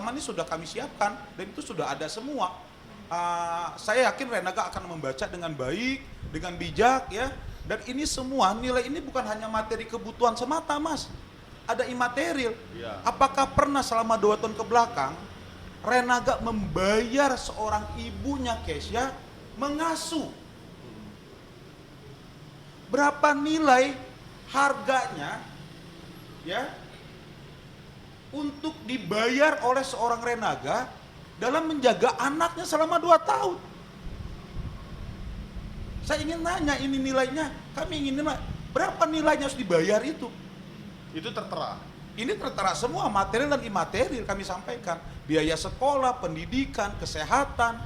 bersama ini sudah kami siapkan dan itu sudah ada semua. Saya yakin Renaga akan membaca dengan baik, dengan bijak ya. Dan ini semua nilai ini bukan hanya materi kebutuhan semata, Mas. Ada imaterial. Ya. Apakah pernah selama 2 tahun ke belakang Renaga membayar seorang ibunya Kesya mengasuh? Berapa nilai harganya ya untuk dibayar oleh seorang Renaga dalam menjaga anaknya selama 2 tahun. Saya ingin nanya ini nilainya, kami ingin nanya, berapa nilainya harus dibayar itu? Itu tertera. Ini tertera semua, material dan imaterial kami sampaikan. Biaya sekolah, pendidikan, kesehatan.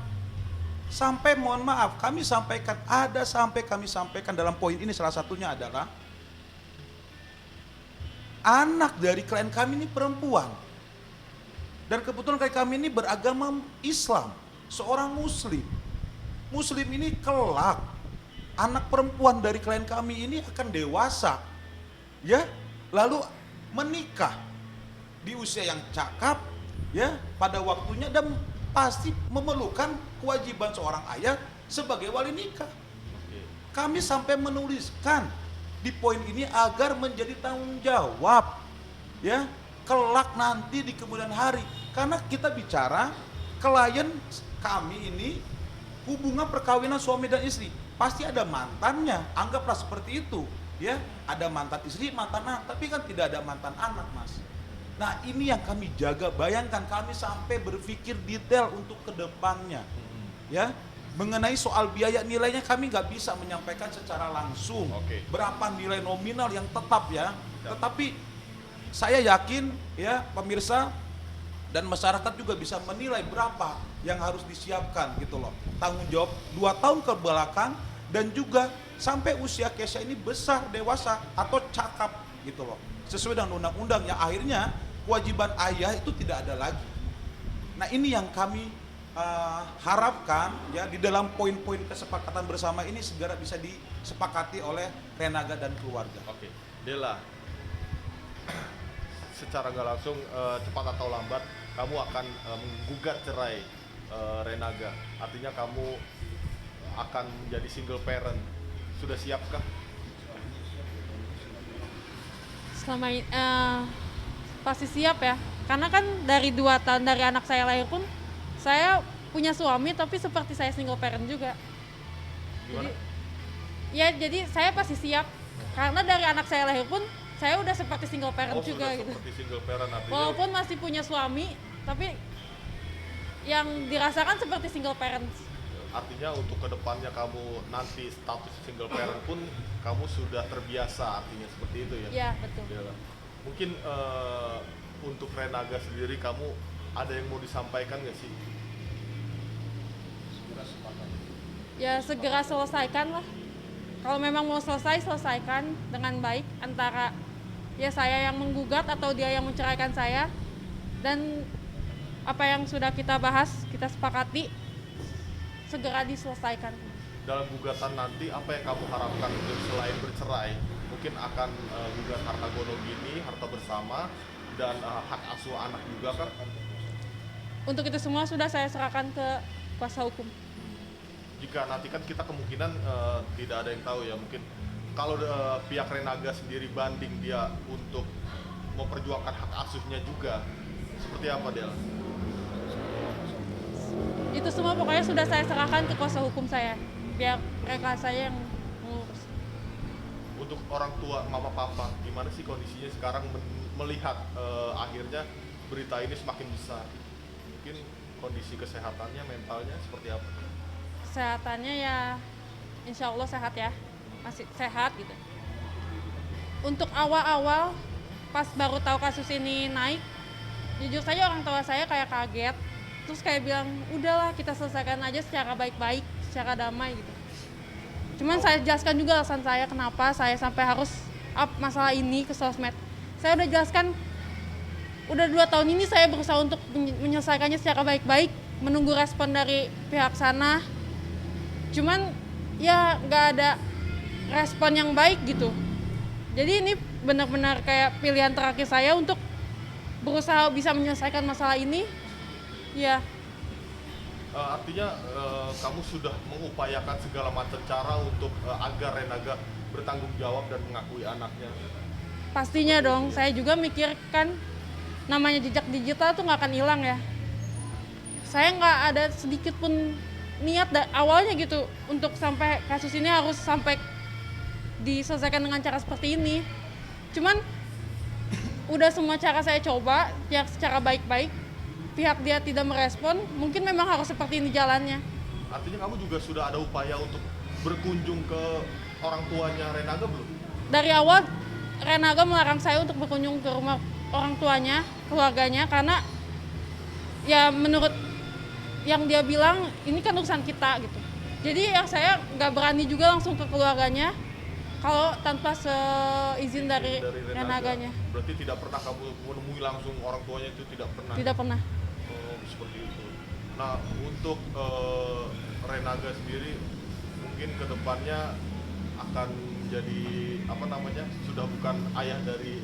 Sampai mohon maaf, kami sampaikan, kami sampaikan dalam poin ini salah satunya adalah anak dari klien kami ini perempuan. Dan kebetulan klien kami ini beragama Islam, seorang muslim. Muslim ini kelak, anak perempuan dari klien kami ini akan dewasa. Ya, lalu menikah di usia yang cakap, ya, pada waktunya dan pasti memerlukan kewajiban seorang ayah sebagai wali nikah. Kami sampai menuliskan di poin ini agar menjadi tanggung jawab ya kelak nanti di kemudian hari, karena kita bicara klien kami ini hubungan perkawinan suami dan istri pasti ada mantannya, anggaplah seperti itu ya, ada mantan istri, mantan anak, tapi kan tidak ada mantan anak, Mas. Nah ini yang kami jaga, bayangkan kami sampai berpikir detail untuk kedepannya ya. Mengenai soal biaya nilainya kami nggak bisa menyampaikan secara langsung. Berapa nilai nominal yang tetap ya. Tetapi saya yakin ya pemirsa dan masyarakat juga bisa menilai berapa yang harus disiapkan gitu loh. Tanggung jawab 2 tahun ke belakang dan juga sampai usia Kesya ini besar, dewasa atau cakap gitu loh. Sesuai dengan undang-undang yang akhirnya kewajiban ayah itu tidak ada lagi. Nah ini yang kami harapkan ya di dalam poin-poin kesepakatan bersama ini segera bisa disepakati oleh Renaga dan keluarga. Oke, Dela, secara nggak langsung cepat atau lambat kamu akan menggugat cerai Renaga. Artinya kamu akan menjadi single parent. Sudah siapkah? Selama pasti siap ya, karena kan dari 2 tahun dari anak saya lahir pun saya punya suami tapi seperti saya single parent juga. Gimana? Jadi saya pasti siap karena dari anak saya lahir pun saya udah seperti single parent juga sudah gitu. Seperti single parent artinya. Walaupun masih punya suami tapi yang dirasakan seperti single parent. Artinya untuk kedepannya kamu nanti status single parent pun kamu sudah terbiasa, artinya seperti itu ya? Iya betul. Dela. Mungkin untuk Renaga sendiri kamu ada yang mau disampaikan nggak sih? Ya segera selesaikan lah. Kalau memang mau selesaikan dengan baik antara ya saya yang menggugat atau dia yang menceraikan saya, dan apa yang sudah kita bahas, kita sepakati segera diselesaikan. Dalam gugatan nanti apa yang kamu harapkan untuk selain bercerai? Mungkin akan gugat harta gonogini, harta bersama, dan hak asuh anak juga kan? Untuk itu semua sudah saya serahkan ke kuasa hukum. Jika nanti kan kita kemungkinan tidak ada yang tahu ya, mungkin kalau pihak Renaga sendiri banding dia untuk memperjuangkan hak asuhnya juga, seperti apa Del? Itu semua pokoknya sudah saya serahkan ke kuasa hukum saya, biar mereka saya yang mengurus. Untuk orang tua, mama papa, gimana sih kondisinya sekarang melihat akhirnya berita ini semakin besar? Mungkin kondisi kesehatannya, mentalnya seperti apa? Kesehatannya ya insya Allah sehat ya, masih sehat gitu. Untuk awal-awal pas baru tahu kasus ini naik, jujur saja orang tua saya kayak kaget, terus kayak bilang udahlah kita selesaikan aja secara baik-baik, secara damai gitu. Cuman saya jelaskan juga alasan saya kenapa saya sampai harus up masalah ini ke sosmed. Saya udah jelaskan, udah 2 tahun ini saya berusaha untuk menyelesaikannya secara baik-baik, menunggu respon dari pihak sana. Cuman ya nggak ada respon yang baik gitu. Jadi ini benar-benar kayak pilihan terakhir saya untuk berusaha bisa menyelesaikan masalah ini Iya, Artinya kamu sudah mengupayakan segala macam cara untuk agar Renaga bertanggung jawab dan mengakui anaknya. pastinya dong. Saya juga mikirkan namanya jejak digital tuh nggak akan hilang ya. Saya nggak ada sedikit pun niat awalnya gitu untuk sampai kasus ini harus sampai diselesaikan dengan cara seperti ini. Cuman udah semua cara saya coba ya secara baik-baik, pihak dia tidak merespon, mungkin memang harus seperti ini jalannya. Artinya kamu juga sudah ada upaya untuk berkunjung ke orang tuanya Renaga belum? Dari awal Renaga melarang saya untuk berkunjung ke rumah orang tuanya, keluarganya, karena ya menurut yang dia bilang ini kan urusan kita gitu. Jadi ya saya nggak berani juga langsung ke keluarganya kalau tanpa seizin dari Renaganya. Berarti tidak pernah kamu menemui langsung orang tuanya, itu tidak pernah? Tidak pernah. Oh, seperti itu. Nah, untuk Renaga sendiri mungkin kedepannya akan menjadi apa namanya, sudah bukan ayah dari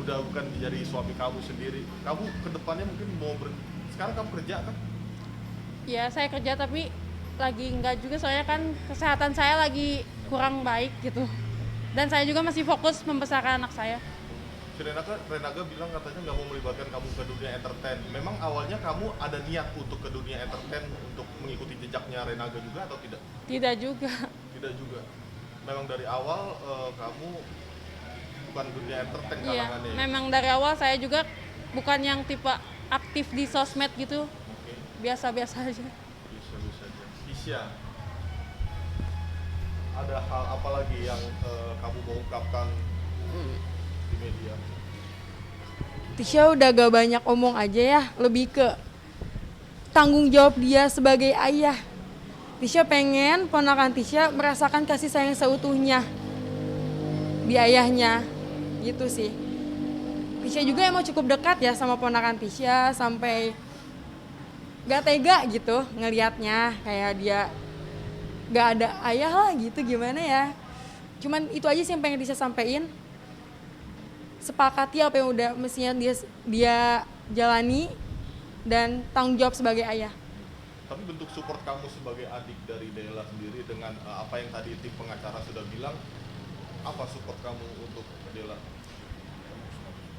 udah bukan menjadi suami kamu sendiri. Kamu kedepannya mungkin sekarang kamu kerja kan? Ya saya kerja tapi lagi enggak juga, soalnya kan kesehatan saya lagi kurang baik gitu. Dan saya juga masih fokus membesarkan anak saya. Si Renaga bilang katanya nggak mau melibatkan kamu ke dunia entertain. Memang awalnya kamu ada niat untuk ke dunia entertain untuk mengikuti jejaknya Renaga juga atau tidak? Tidak juga. Tidak juga. Memang dari awal kamu bukan dunia entertain Iya, kalangannya. Ya? memang dari awal saya juga bukan yang tipe aktif di sosmed gitu. Oke. Biasa-biasa aja. Bisa aja. Tisha, ada hal apa lagi yang kamu mau ungkapkan di media? Tisha udah gak banyak omong aja ya, lebih ke tanggung jawab dia sebagai ayah. Tisha pengen ponakan Tisha merasakan kasih sayang seutuhnya di ayahnya, gitu sih. Tisha juga emang cukup dekat ya sama ponakan Tisha, sampai gak tega gitu ngelihatnya kayak dia gak ada ayah lah gitu, gimana ya. Cuman itu aja sih yang pengen Tisha sampein. Sepakati apa yang udah mestinya dia jalani dan tanggung jawab sebagai ayah. Tapi bentuk support kamu sebagai adik dari Dela sendiri dengan apa yang tadi tim pengacara sudah bilang, apa support kamu untuk Dela?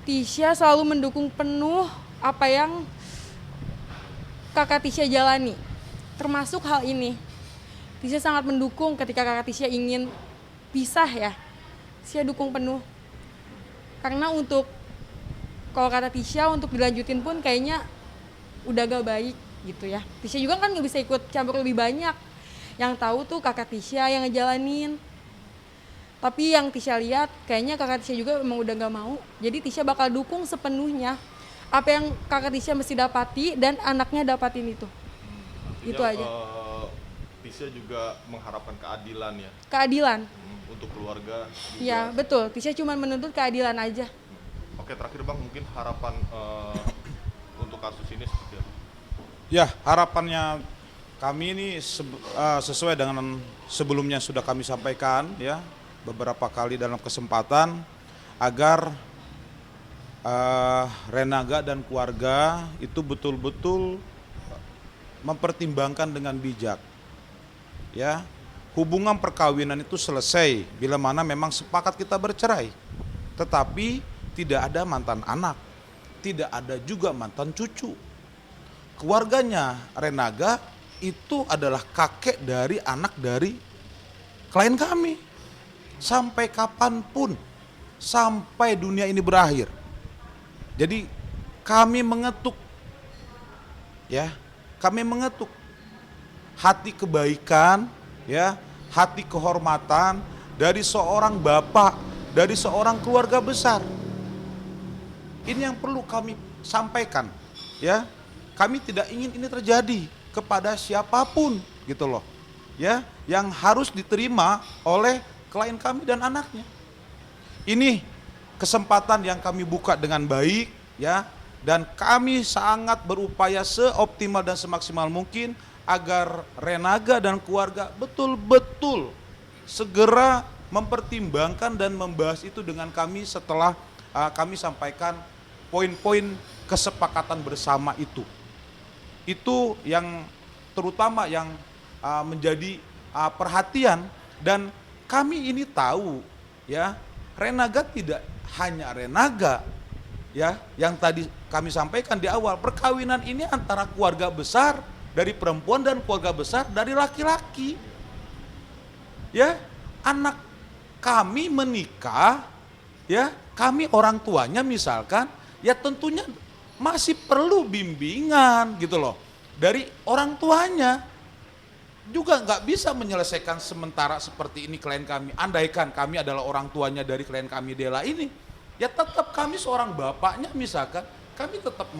Tisha selalu mendukung penuh apa yang kakak Tisha jalani, termasuk hal ini. Tisha sangat mendukung ketika kakak Tisha ingin pisah ya. Tisha dukung penuh. Karena kalau kata Tisha untuk dilanjutin pun kayaknya udah gak baik gitu ya. Tisha juga kan gak bisa ikut campur lebih banyak. Yang tahu tuh kakak Tisha yang ngejalanin. Tapi yang Tisha lihat kayaknya kakak Tisha juga emang udah gak mau. Jadi Tisha bakal dukung sepenuhnya apa yang kakak Tisha mesti dapati dan anaknya dapatin itu. Artinya, Itu aja. Tisha juga mengharapkan keadilan ya Keadilan. untuk keluarga juga. Iya betul, Tisha cuma menuntut keadilan aja. Oke, terakhir Bang, mungkin harapan untuk kasus ini seperti apa? Ya, harapannya kami ini sesuai dengan sebelumnya sudah kami sampaikan ya beberapa kali dalam kesempatan, agar Renaga dan keluarga itu betul-betul mempertimbangkan dengan bijak. Ya, hubungan perkawinan itu selesai bila mana memang sepakat kita bercerai. Tetapi tidak ada mantan anak, tidak ada juga mantan cucu. Keluarganya Renaga itu adalah kakek dari anak dari klien kami. Sampai kapanpun, sampai dunia ini berakhir. Jadi kami mengetuk, ya, kami mengetuk hati kebaikan, ya, hati kehormatan dari seorang bapak, dari seorang keluarga besar. Ini yang perlu kami sampaikan, ya. Kami tidak ingin ini terjadi kepada siapapun, gitu loh, ya, yang harus diterima oleh klien kami dan anaknya. Ini kesempatan yang kami buka dengan baik, ya, dan kami sangat berupaya seoptimal dan semaksimal mungkin agar Renaga dan keluarga betul-betul segera mempertimbangkan dan membahas itu dengan kami setelah kami sampaikan poin-poin kesepakatan bersama itu. Itu yang terutama yang menjadi perhatian, dan kami ini tahu ya, Renaga tidak hanya Renaga ya, yang tadi kami sampaikan di awal, perkawinan ini antara keluarga besar dari perempuan dan keluarga besar dari laki-laki. Ya, anak kami menikah, ya, kami orang tuanya misalkan, ya tentunya masih perlu bimbingan gitu loh dari orang tuanya. Juga nggak bisa menyelesaikan sementara seperti ini klien kami. Andaikan kami adalah orang tuanya dari klien kami Dela ini, ya tetap kami seorang bapaknya misalkan, kami tetap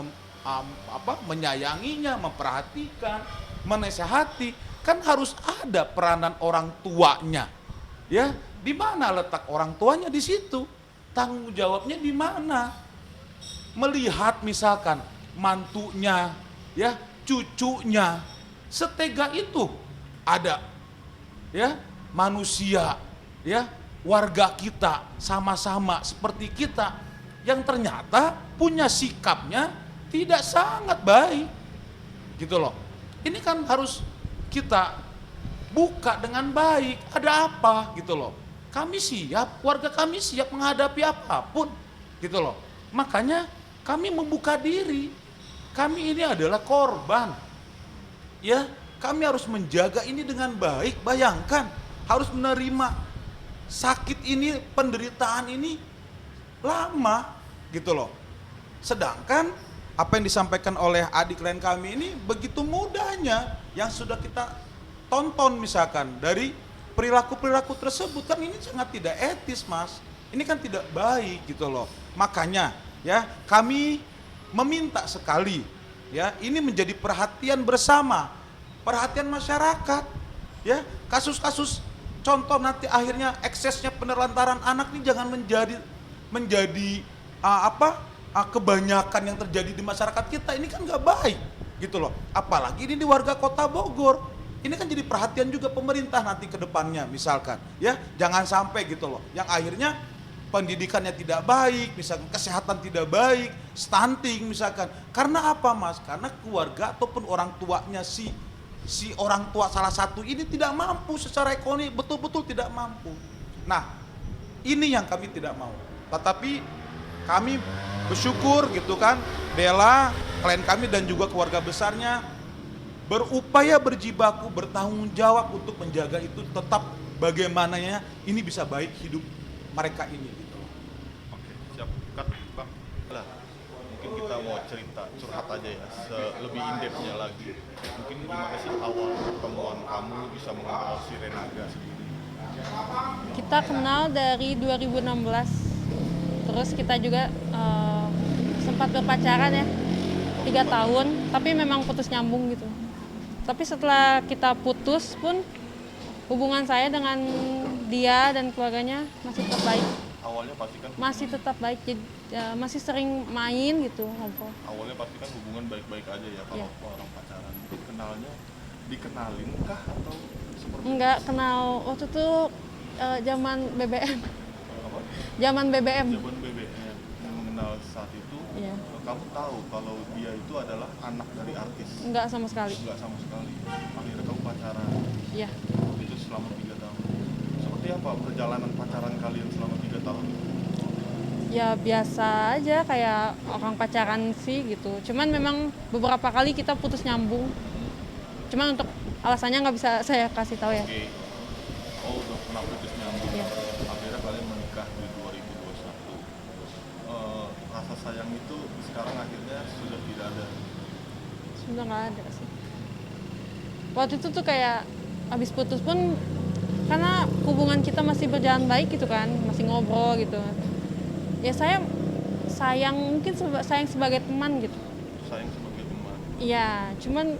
menyayanginya, memperhatikan, menasehati. Kan harus ada peranan orang tuanya. Ya, di mana letak orang tuanya di situ? Tanggung jawabnya di mana? Melihat misalkan mantunya, ya, cucunya setega itu ada, ya, manusia, ya, warga kita sama-sama seperti kita yang ternyata punya sikapnya tidak sangat baik, gitu loh. Ini kan harus kita buka dengan baik. Ada apa, gitu loh. Kami siap, warga kami siap menghadapi apapun, gitu loh. Makanya kami membuka diri. Kami ini adalah korban, ya. Kami harus menjaga ini dengan baik. Bayangkan harus menerima sakit ini, penderitaan ini lama, gitu loh. Sedangkan apa yang disampaikan oleh adik klien kami ini begitu mudahnya, yang sudah kita tonton misalkan dari perilaku-perilaku tersebut, kan ini sangat tidak etis, Mas. Ini kan tidak baik, gitu loh. Makanya ya, kami meminta sekali ya, ini menjadi perhatian bersama, perhatian masyarakat ya. Kasus-kasus contoh nanti akhirnya eksesnya penelantaran anak ini jangan menjadi kebanyakan yang terjadi di masyarakat kita. Ini kan nggak baik, gitu loh. Apalagi ini di warga Kota Bogor. Ini kan jadi perhatian juga pemerintah nanti ke depannya misalkan ya. Jangan sampai gitu loh, yang akhirnya pendidikannya tidak baik, misalkan kesehatan tidak baik, stunting misalkan. Karena apa, Mas? Karena keluarga ataupun orang tuanya si orang tua salah satu ini tidak mampu secara ekonomi, betul-betul tidak mampu. Nah, ini yang kami tidak mau. Tetapi kami bersyukur gitu kan, Dela, klien kami dan juga keluarga besarnya berupaya berjibaku, bertanggung jawab untuk menjaga itu tetap bagaimananya ini bisa baik hidup mereka ini gitu. Oke, siap. Cut, Bang. Lah, mungkin kita mau cerita, curhat aja ya, lebih in-depth-nya lagi. Mungkin gimana sih awal pertemuan kamu bisa mengenal si Renaga sendiri? Kita kenal dari 2016. Terus kita juga sempat berpacaran ya 3 tahun, tapi memang putus nyambung gitu. Tapi setelah kita putus pun hubungan saya dengan dia dan keluarganya masih tetap baik. Awalnya pasti kan Masih tetap baik, jadi masih sering main gitu, ngobrol. awalnya pasti kan hubungan baik-baik aja ya kalau Iya. orang pacaran. Kenalnya dikenalin kah atau seperti Enggak kenal waktu itu zaman BBM. apa? Zaman BBM. Zaman BBM mengenal saat itu. Iya. Kamu tahu kalau dia itu adalah anak dari artis? Enggak sama sekali. Enggak sama sekali. Akhirnya kamu pacaran. Iya. Itu selama 3 tahun. Seperti apa perjalanan pacaran kalian selama 3 tahun? Ya biasa aja kayak orang pacaran sih gitu. Cuman memang beberapa kali kita putus nyambung. Cuman untuk alasannya nggak bisa saya kasih tahu ya. Oke. Oh, udah pernah putus nyambung. Iya. Akhirnya kalian menikah di 2021. Rasa sayang itu sekarang akhirnya sudah tidak ada. Sudah nggak ada sih. Waktu itu tuh kayak abis putus pun karena hubungan kita masih berjalan baik gitu kan, masih ngobrol gitu. Ya saya sayang, mungkin sayang sebagai teman gitu. Sayang sebagai teman. Iya, cuman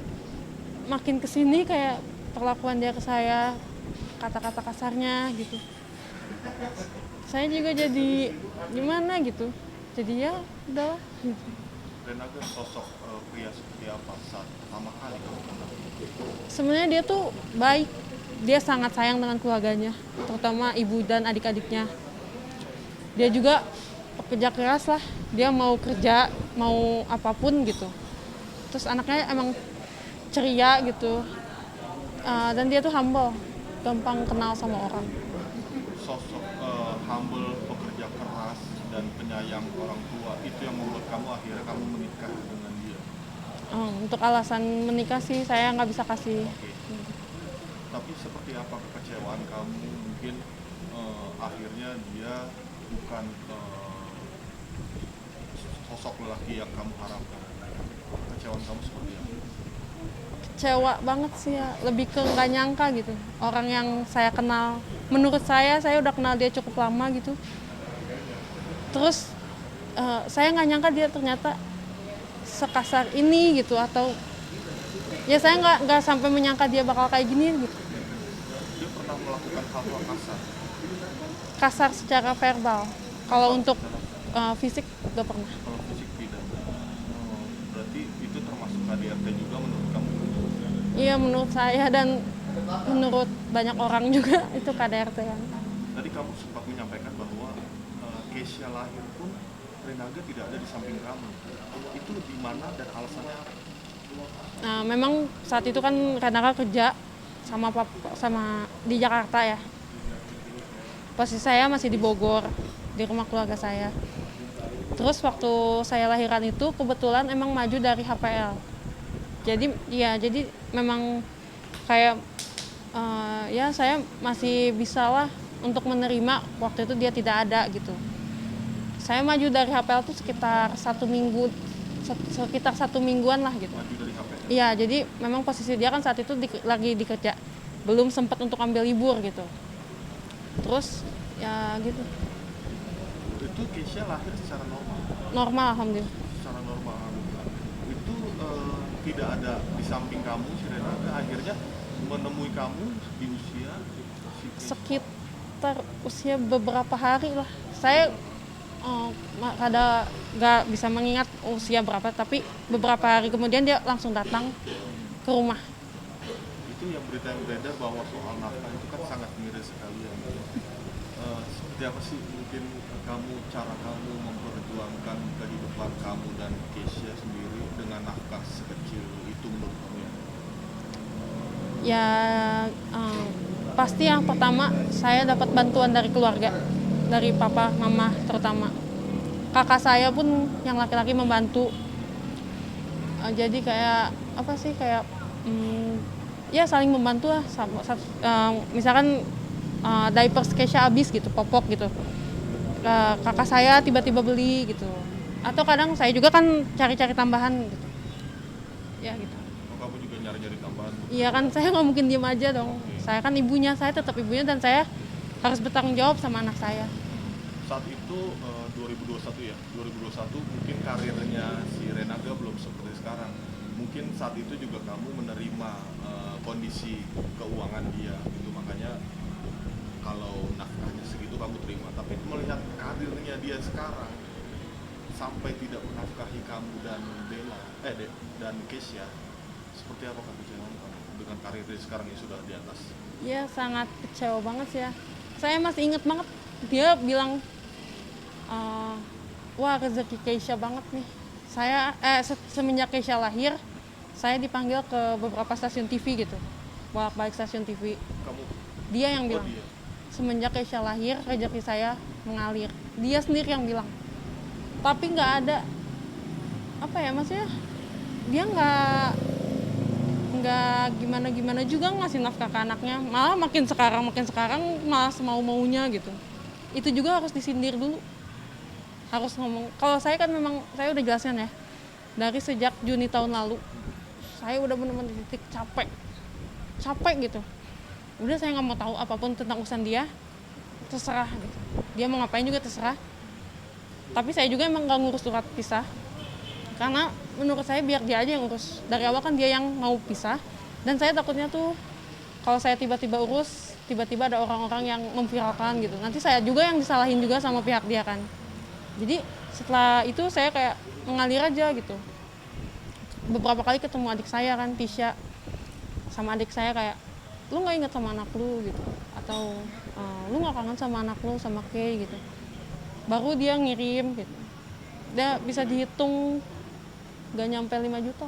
makin kesini kayak perlakuan dia ke saya, kata-kata kasarnya gitu. Saya juga jadi gimana gitu. Jadi ya udah. Gitu. Renaga sosok pria seperti apa saat pertama kali kamu kenal? Sebenarnya dia tuh baik. Dia sangat sayang dengan keluarganya, terutama ibu dan adik-adiknya. Dia juga pekerja keras lah. Dia mau kerja, mau apapun gitu. Terus anaknya emang ceria gitu. Dan dia tuh humble, gampang kenal sama orang. Sosok humble, pekerja keras, dan penyayang orang tua itu yang membuat kamu akhirnya kamu menikah dengan dia. Untuk alasan menikah sih saya nggak bisa kasih. Oke. Tapi seperti apa kekecewaan kamu mungkin akhirnya dia bukan sosok lelaki yang kamu harapkan. Kekecewaan kamu seperti apa? Kecewa banget sih ya, lebih ke nggak nyangka gitu. Orang yang saya kenal, menurut saya udah kenal dia cukup lama gitu. Terus saya nggak nyangka dia ternyata sekasar ini gitu, atau ya saya nggak sampai menyangka dia bakal kayak gini gitu. Dia pernah melakukan hal-hal kasar. Kasar secara verbal. Kalau untuk fisik nggak pernah. Kalau fisik tidak. Berarti itu termasuk KDRT juga menurut kamu? Iya, menurut saya dan menurut banyak orang juga itu KDRT kan. Tadi kamu sempat menyampaikan bahwa Keisha lahir pun Renaga tidak ada di samping kamu. Itu di mana dan alasannya apa? Nah, memang saat itu kan Renaka kerja sama di Jakarta ya. Posisi saya masih di Bogor, di rumah keluarga saya. Terus waktu saya lahiran itu kebetulan emang maju dari HPL. Jadi memang kayak ya saya masih bisa lah untuk menerima waktu itu dia tidak ada gitu. Saya maju dari HPL tuh sekitar 1 mingguan lah gitu. Maju dari HPL? Iya, jadi memang posisi dia kan saat itu lagi dikerja, belum sempat untuk ambil libur gitu. Terus ya gitu. Itu Keisha lahir secara normal? Normal alhamdulillah. Secara normal, alhamdulillah. Itu tidak ada di samping kamu si Renaga, akhirnya menemui kamu di usia Sekitar usia beberapa hari lah. Saya ada nggak bisa mengingat usia berapa, tapi beberapa hari kemudian dia langsung datang ke rumah. itu yang berita yang beredar bahwa soal nafkah itu kan sangat miris sekali ya. Seperti apa sih mungkin cara kamu memperjuangkan kehidupan kamu dan Keisha sendiri dengan nafkah sekecil itu menurut kamu ya? Ya pasti yang pertama saya dapat bantuan dari keluarga, dari papa, mama terutama. Kakak saya pun yang laki-laki membantu. Jadi kayak apa sih, kayak ya saling membantu lah. Misalkan diapers Keisha habis gitu, popok gitu. Kakak saya tiba-tiba beli gitu. Atau kadang saya juga kan cari-cari tambahan gitu. Ya gitu. Kamu juga nyari-nyari tambahan? Iya kan, saya nggak mungkin diem aja dong. Saya kan ibunya, saya tetap ibunya dan saya harus bertanggung jawab sama anak saya. Saat itu 2021 ya, 2021 mungkin karirnya si Renaga belum seperti sekarang. Mungkin saat itu juga kamu menerima kondisi keuangan dia gitu, makanya kalau nafkahnya segitu kamu terima. Tapi melihat karirnya dia sekarang sampai tidak menafkahi kamu dan dan Keisha, seperti apa kekecewaan kamu dengan karir dia sekarang yang sudah di atas? Ya sangat kecewa banget sih ya. Saya masih inget banget dia bilang, wah rezeki Keisha banget nih. Saya semenjak Keisha lahir, saya dipanggil ke beberapa stasiun TV gitu, bolak-balik stasiun TV. Kamu? Dia yang bilang, Dia. semenjak Keisha lahir rezeki saya mengalir. Dia sendiri yang bilang. Tapi nggak ada apa ya, maksudnya dia nggak gimana juga ngasih nafkah ke anaknya, malah makin sekarang malah semau-maunya gitu. Itu juga harus disindir dulu, harus ngomong. Kalau saya kan memang saya udah jelaskan ya, dari sejak Juni tahun lalu saya udah benar-benar di titik capek gitu. Udah saya nggak mau tahu apapun tentang urusan dia, terserah gitu. Dia mau ngapain juga terserah. Tapi saya juga emang nggak ngurus surat pisah, karena menurut saya biar dia aja yang urus. Dari awal kan dia yang mau pisah, dan saya takutnya tuh kalau saya tiba-tiba urus, tiba-tiba ada orang-orang yang memviralkan gitu. Nanti saya juga yang disalahin juga sama pihak dia kan. Jadi setelah itu saya kayak mengalir aja gitu. Beberapa kali ketemu adik saya kan, Tisha, sama adik saya kayak, lu nggak ingat sama anak lu gitu, atau lu nggak kangen sama anak lu, sama Kay gitu. Baru dia ngirim gitu. Dia bisa dihitung gak nyampe 5 juta.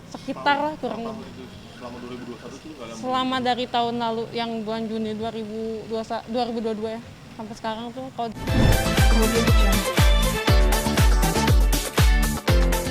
sekitar kurang Tahun itu selama 2021 tuh nggak ada selama dari tahun lalu yang bulan Juni 2022 ya sampai sekarang tuh kalau